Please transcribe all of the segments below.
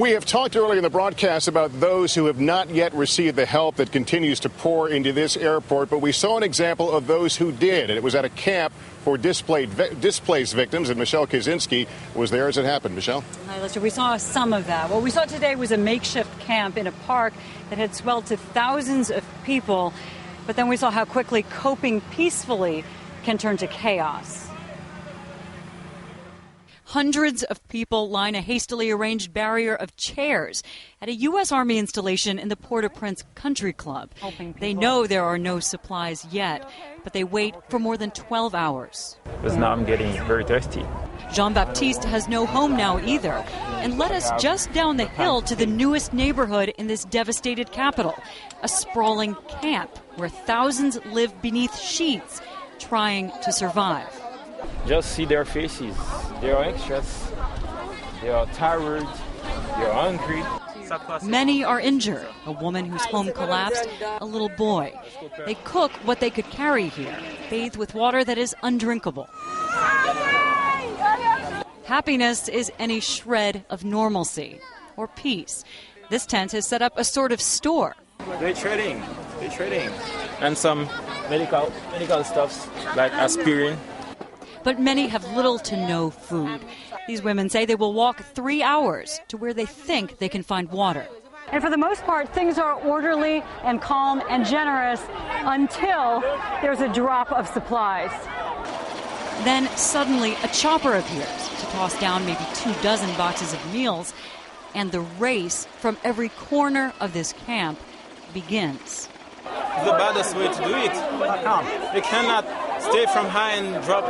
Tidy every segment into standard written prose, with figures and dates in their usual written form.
We have talked earlier in the broadcast about those who have not yet received the help that continues to pour into this airport, but we saw an example of those who did, and it was at a camp for displaced victims, and Michelle Kaczynski was there as it happened. Michelle? Hi, Lester. We saw some of that. What we saw today was a makeshift camp in a park that had swelled to thousands of people, but then we saw how quickly coping peacefully can turn to chaos. Hundreds of people line a hastily arranged barrier of chairs at a U.S. Army installation in the Port-au-Prince Country Club. They know there are no supplies yet, but they wait for more than 12 hours. Because now I'm getting very thirsty. Jean-Baptiste has no home now either, and led us just down the hill to the newest neighborhood in this devastated capital, a sprawling camp where thousands live beneath sheets trying to survive. Just see their faces. They are anxious, they are tired, they are hungry. Many are injured. A woman whose home collapsed, a little boy. They cook what they could carry here, bathe with water that is undrinkable. Happiness is any shred of normalcy or peace. This tent has set up a sort of store. They're trading. And some medical stuffs like aspirin. But many have little to no food. These women say they will walk 3 hours to where they think they can find water. And for the most part, things are orderly and calm and generous until there's a drop of supplies. Then suddenly a chopper appears to toss down maybe 24 boxes of meals, and the race from every corner of this camp begins. It's the baddest way to do it. You cannot stay from high and drop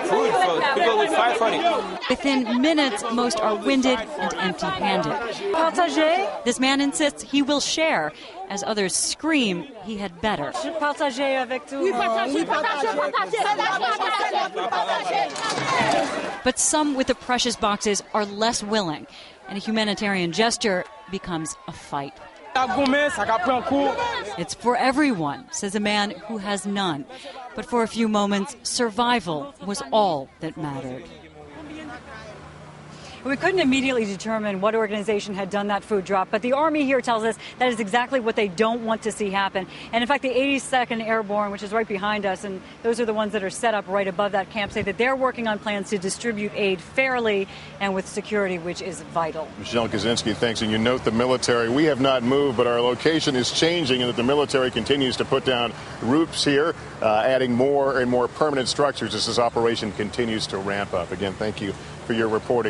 food for people will fight for it. Within minutes, most are winded and empty-handed. Partager? This man insists he will share, as others scream he had better. But some with the precious boxes are less willing, and a humanitarian gesture becomes a fight. It's for everyone, says a man who has none. But for a few moments, survival was all that mattered. We couldn't immediately determine what organization had done that food drop, but the Army here tells us that is exactly what they don't want to see happen. And in fact, the 82nd Airborne, which is right behind us, and those are the ones that are set up right above that camp, say that they're working on plans to distribute aid fairly and with security, which is vital. Michelle Kaczynski, thanks. And you note the military. We have not moved, but our location is changing, and that the military continues to put down roofs here, adding more and more permanent structures as this operation continues to ramp up. Again, thank you for your reporting.